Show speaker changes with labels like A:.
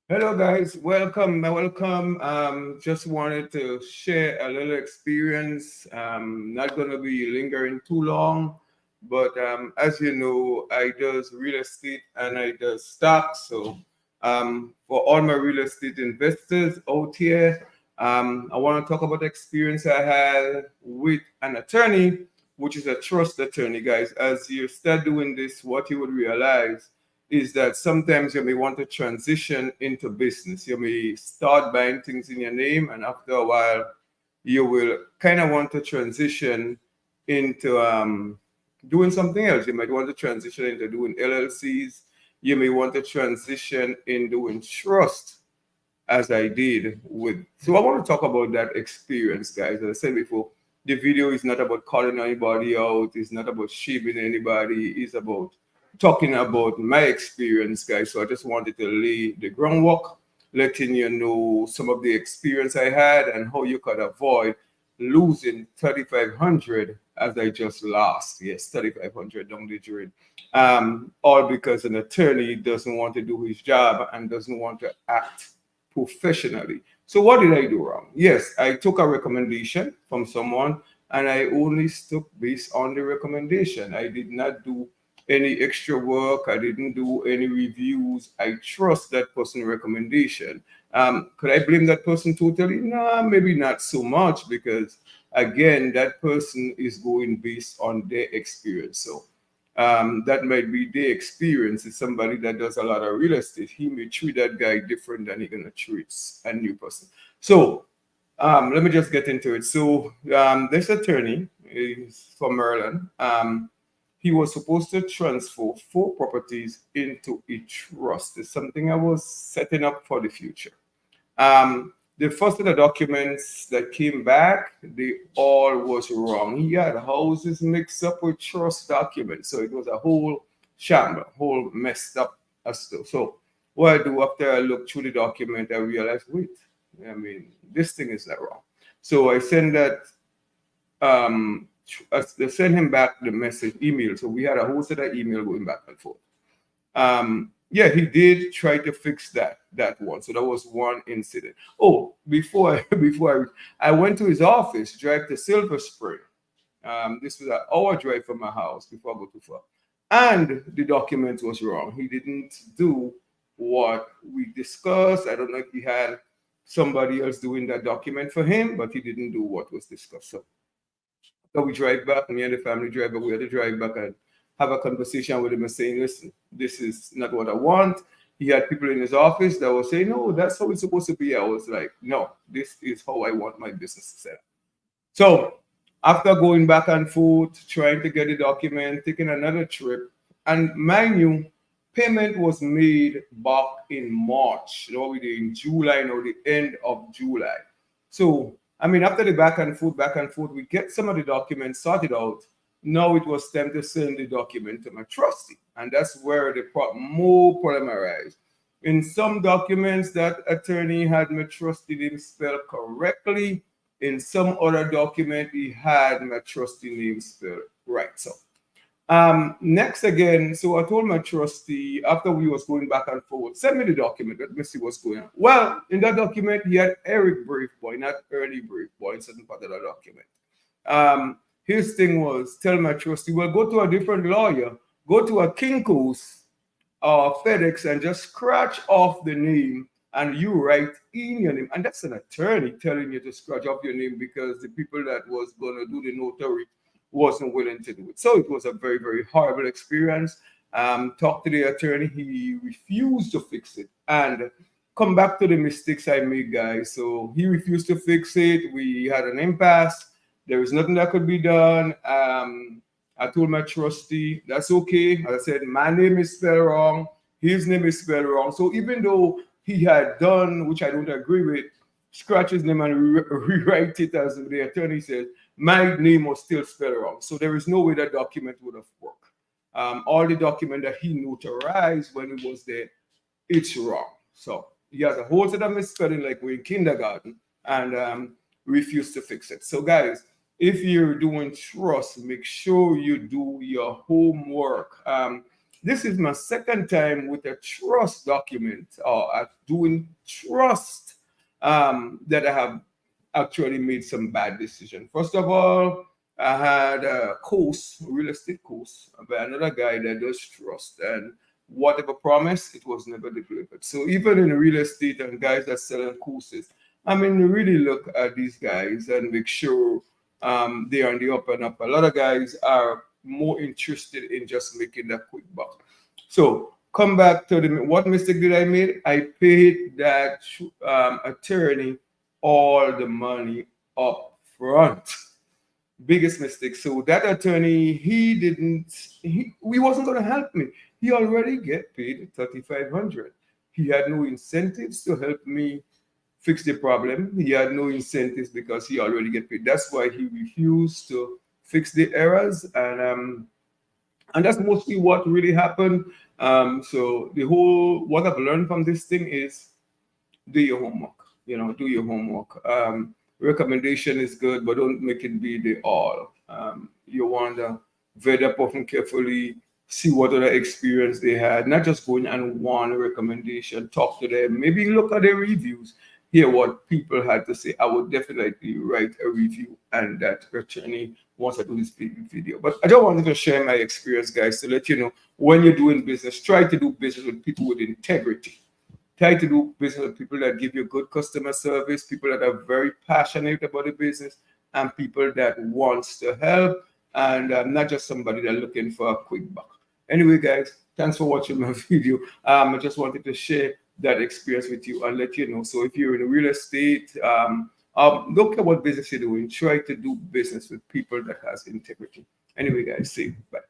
A: Hello, guys. Welcome. Just wanted to share a little experience. Not going to be lingering too long, but as you know, I does real estate and I does stocks. So, for all my real estate investors out here, I want to talk about the experience I had with an attorney, which is a trust attorney, guys. As you start doing this, what you would realize is that sometimes you may want to transition into business. You may start buying things in your name, and after a while, you will kind of want to transition into doing something else. You might want to transition into doing LLCs. You may want to transition in doing trust, as I did with. So I want to talk about that experience, guys. As I said before, the video is not about calling anybody out. It's not about shaming anybody. It's about talking about my experience, guys. So I just wanted to lay the groundwork, letting you know some of the experience I had and how you could avoid losing 3,500 as I just lost. Yes, 3,500 down the drain. All because an attorney doesn't want to do his job and doesn't want to act professionally. So what did I do wrong? Yes, I took a recommendation from someone and I only stuck based on the recommendation. I did not do any extra work. I didn't do any reviews. I trust that person recommendation. Could I blame that person totally? No, maybe not so much because again, that person is going based on their experience. So that might be their experience. It's somebody that does a lot of real estate. He may treat that guy different than he gonna treat a new person. So let me just get into it. So this attorney is from Maryland. He was supposed to transfer 4 properties into a trust. It's something I was setting up for the future. The first of the documents that came back, they all was wrong. He had houses mixed up with trust documents, so it was a whole shamble, whole messed up stuff. So what I do after I look through the document, I realized, wait, I mean, this thing is not wrong. So I send that they send him back the message email. So we had a whole set of email going back and forth. Yeah, he did try to fix that one. So that was one incident. Oh, before I, before I went to his office, drive to Silver Spring. This was an hour drive from my house before I go too far. And the document was wrong. He didn't do what we discussed. I don't know if he had somebody else doing that document for him, but he didn't do what was discussed. So we drive back, me and the family drive back. We had to drive back and have a conversation with him and saying, listen, this is not what I want. He had people in his office that were saying, no, that's how it's supposed to be. I was like, no, this is how I want my business to set. So after going back and forth, trying to get the document, taking another trip, and mind you, payment was made back in March. You know, we did in July, the end of July. So, I mean, after the back and forth, we get some of the documents sorted out. Now it was time to send the document to my trustee. And that's where the more problem arise. In some documents, that attorney had my trustee name spelled correctly. In some other document, he had my trustee name spelled right. So next again, so I told my trustee after we was going back and forth, send me the document. Let me see what's going on. Well, in that document, he had Eric Braveboy, not Ernie Braveboy, in certain part of the document. His thing was tell my trustee, well, go to a different lawyer, go to a Kinko's FedEx and just scratch off the name and you write in your name. And that's an attorney telling you to scratch off your name because the people that was going to do the notary wasn't willing to do it. So it was a very, very horrible experience. Talked to the attorney. He refused to fix it. And come back to the mistakes I made, guys. So he refused to fix it. We had an impasse. There was nothing that could be done. I told my trustee, that's okay. As I said, my name is spelled wrong. His name is spelled wrong. So even though he had done, which I don't agree with, scratch his name and rewrite it as the attorney said, my name was still spelled wrong. So there is no way that document would have worked. All the document that he notarized when he was there, it's wrong. So he has a whole set of misspelling like we're in kindergarten and refused to fix it. So guys, if you're doing trust, make sure you do your homework. This is my second time with a trust document or doing trust that I have actually made some bad decisions. First of all, I had a course, real estate course, by another guy that does trust, and whatever promise, it was never delivered. So even in real estate and guys that selling courses, I mean, really look at these guys and make sure they are on the up and up. A lot of guys are more interested in just making that quick buck. So come back to the what mistake did I make? I paid that attorney all the money up front. Biggest mistake. So that attorney, he wasn't going to help me. He already get paid 3,500. He had no incentives to help me fix the problem. He had no incentives because he already get paid. That's why he refused to fix the errors, and that's mostly what really happened. So the whole what I've learned from this thing is do your homework. Do your homework. Recommendation is good, but don't make it be the all. You want to vet that person carefully, see what other experience they had, not just going on one recommendation. Talk to them, maybe look at their reviews, hear what people had to say. I would definitely write a review, and that attorney once I do this video. But I just wanted to share my experience, guys, to let you know when you're doing business, try to do business with people with integrity. Try to do business with people that give you good customer service, people that are very passionate about the business, and people that wants to help, and not just somebody that looking for a quick buck. Anyway, guys, thanks for watching my video. I just wanted to share that experience with you and let you know. So if you're in real estate, don't care what business you're doing. Try to do business with people that has integrity. Anyway, guys, see you. Bye.